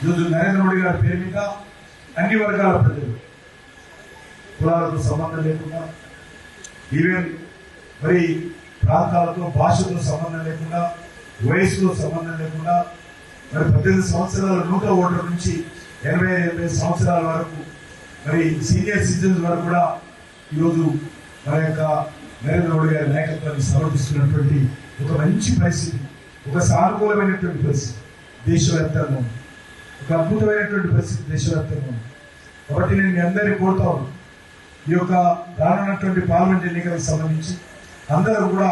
ఈరోజు నరేంద్ర మోడీ గారి పేరు మీద అన్ని వర్గాల ప్రజలు, కులాలతో సంబంధం లేకుండా, ఈవెన్ మరి ప్రాంతాలతో భాషతో సంబంధం లేకుండా, వయసుతో సంబంధం లేకుండా, మరి 18 సంవత్సరాల నూట ఓట్ల నుంచి 80 సంవత్సరాల వరకు మరి సీనియర్ సిటిజన్స్ వరకు కూడా ఈరోజు మన యొక్క నరేంద్ర మోడీ గారి నాయకత్వాన్ని సమర్పిస్తున్నటువంటి ఒక మంచి పరిస్థితి, ఒక సానుకూలమైనటువంటి పరిస్థితి దేశవ్యాప్తంగా, ఒక అద్భుతమైనటువంటి పరిస్థితి దేశవ్యాప్తంగా. కాబట్టి నేను మీ అందరినీ కోరుతాను, ఈ యొక్క రానున్నటువంటి పార్లమెంట్ ఎన్నికలకు సంబంధించి అందరూ కూడా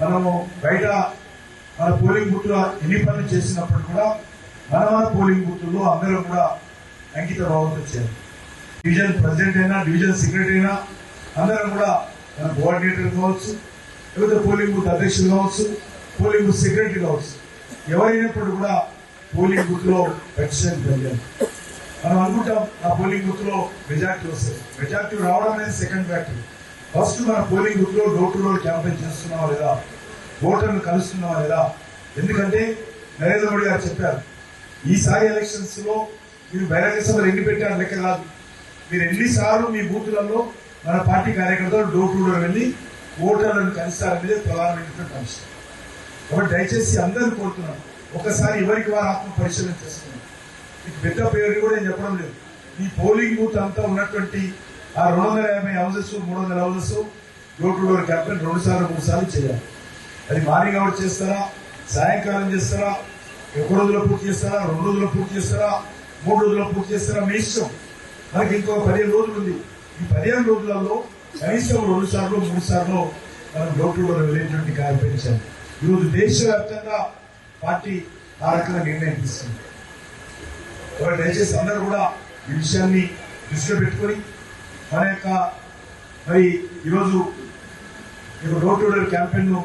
మనము బయట మన పోలింగ్ బూత్లో ఎన్ని పనులు చేసినప్పుడు కూడా మన పోలింగ్ బూత్లో అందరూ కూడా అంకిత భావంతో చేయాలి. డివిజన్ ప్రెసిడెంట్ అయినా, డివిజన్ సెక్రటరీ అయినా అందరం కూడా మన కోఆర్డినేటర్ కావచ్చు, లేకపోతే పోలింగ్ బూత్ అధ్యక్షులు కావచ్చు, పోలింగ్ బూత్ సెక్రటరీ కావచ్చు, ఎవరైనప్పుడు కూడా పోలింగ్ బూత్ లో పెటిషన్ జరిగారు. మనం అనుకుంటాం ఆ పోలింగ్ బూత్ లో మెజార్టీ వస్తుంది. మెజార్టీ రావడం అనేది సెకండ్ ఫ్యాక్టర్. ఫస్ట్ మన పోలింగ్ బూత్ లో డోర్ టు డోర్ క్యాంపెయిన్ చేస్తున్నావా లేదా, ఓటర్ను కలుస్తున్నావా లేదా. ఎందుకంటే నరేంద్ర మోడీ గారు చెప్పారు, ఈసారి ఎలక్షన్స్ లో మీరు బహిరంగ సభలు ఎన్ని పెట్టారు లెక్క కాదు, మీరు ఎన్నిసార్లు మీ బూతులలో మన పార్టీ కార్యకర్తలు డోర్ టు డోర్ వెళ్ళి ఓటర్లను కలుస్తారనేది ప్రధానమైనటువంటి అంశం. కాబట్టి దయచేసి అందరూ కోరుతున్నాను, ఒకసారి ఎవరికి వారు ఆత్మ పరిశీలన చేస్తున్నారు. మీకు పెద్ద పేరు కూడా నేను చెప్పడం లేదు. ఈ పోలింగ్ బూత్ అంతా ఉన్నటువంటి ఆ 250 houses 300 houses door to door campaign 2 సార్లు 3 సార్లు చేయాలి. అది మార్నింగ్ అవర్ చేస్తారా, సాయంకాలం చేస్తారా, 1 రోజులో పూర్తి చేస్తారా, 2 రోజుల్లో పూర్తి చేస్తారా, 3 రోజుల్లో పూర్తి చేస్తారా, మీ ఇష్టం. మనకి ఇంకో 15 రోజులు ఉంది. ఈ 15 రోజులలో కనీసం 2 సార్లు 3 సార్లు మనం డోర్ టు డోర్ వెళ్ళేటువంటి క్యాంపెయిన్ చేయాలి. ఈరోజు దేశవ్యాప్తంగా పార్టీ ఆ రకంగా నిర్ణయం తీసుకుంది. కాబట్టి దయచేసి అందరూ కూడా ఈ విషయాన్ని దృష్టిలో పెట్టుకొని మన యొక్క మరి ఈరోజు డోర్ టు డోర్ క్యాంపెయిన్ ను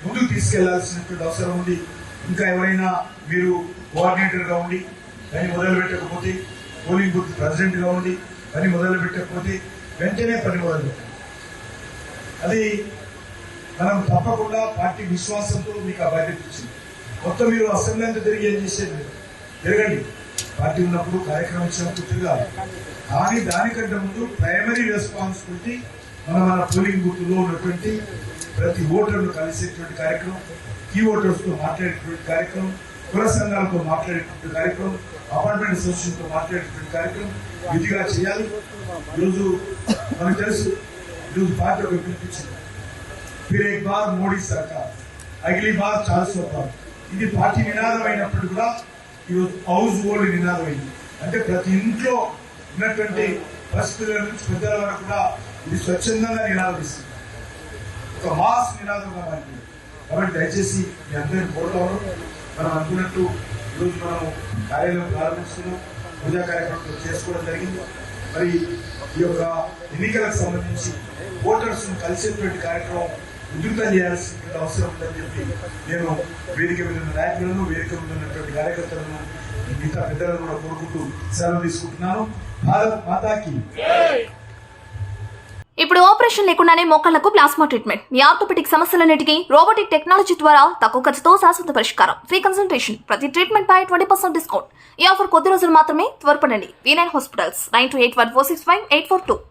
ముందుకు తీసుకెళ్లాల్సినటువంటి అవసరం ఉంది. ఇంకా ఎవరైనా మీరు కోఆర్డినేటర్ గా ఉండి పని మొదలు పెట్టకపోతే, పోలింగ్ బూత్ ప్రెసిడెంట్ గా ఉండి పని మొదలు పెట్టకపోతే వెంటనే పని మొదలు పెట్టండి. అది మనం తప్పకుండా పార్టీ విశ్వాసంతో మీకు ఆ బాధ్యత ఇచ్చింది. మొత్తం మీరు అసెంబ్లీ అంతా తిరిగి ఏం చేసేది తిరగండి, పార్టీ ఉన్నప్పుడు కార్యక్రమం ఇచ్చినప్పుడు తిరగాలి. కానీ దానికంటే ముందు ప్రైమరీ రెస్పాన్సిబిలిటీ మన పోలింగ్ బూత్ లో ఉన్నటువంటి ప్రతి ఓటర్ను కలిసేటువంటి కార్యక్రమం, కీ ఓటర్స్ తో మాట్లాడేటువంటి కార్యక్రమం, కుల సంఘాలతో మాట్లాడేటువంటి కార్యక్రమం, అపార్ట్మెంట్ అసోసియేషన్ తో మాట్లాడేటువంటి కార్యక్రమం విధిగా చేయాలి. ఈరోజు మనకు తెలుసు, ఈరోజు పార్టీ ఒక పిలిపించింది, ఫిర్ ఏక్ బార్ మోడీ సర్కార్, అగిలీ బార్ 400 పార్. ఇది పార్టీ నినాదం అయినప్పుడు కూడా ఈరోజు హౌస్ హోల్డ్ నినాదం అయింది. అంటే ప్రతి ఇంట్లో ఉన్నటువంటి పరిస్థితుల నుంచి పెద్దల వరకు కూడా ఇది స్వచ్ఛందంగా నినాదం ఇస్తుంది, ఒక మాస్ నినాదంగా మారింది. కాబట్టి దయచేసి మీ అందరినీ కోరుతాను, మనం అనుకున్నట్టు ఈరోజు మనం కార్యాలయం ప్రారంభిస్తున్నాం, పూజా కార్యక్రమం చేసుకోవడం జరిగింది. మరి ఈ యొక్క ఎన్నికలకు సంబంధించి ఓటర్స్ కలిసేటువంటి కార్యక్రమం ఉధృతం చేయాల్సిన అవసరం ఉందని చెప్పి నేను వేదిక మీద ఉన్న నాయకులను, వేదిక మీద ఉన్నటువంటి కార్యకర్తలను, మిగతా పెద్దలను కూడా కోరుకుంటూ సెలవు తీసుకుంటున్నాను. భారత్ మాతాకి. ఇప్పుడు ఆపరేషన్ లేకుండానే మోకాళ్లకు ప్లాస్మా ట్రీట్మెంట్. మీ ఆర్థోపెటిక్ సమస్యలన్నిటికీ రోబోటిక్ టెక్నాలజీ ద్వారా తక్కువ ఖర్చుతో శాశ్వత పరిష్కారం. ఫ్రీ కన్సల్టేషన్, ప్రతి ట్రీట్మెంట్ పై 20% డిస్కౌంట్. ఈ ఆఫర్ కొద్ది రోజులు మాత్రమే. త్వరపడండి. V9 hospitals 9281465842.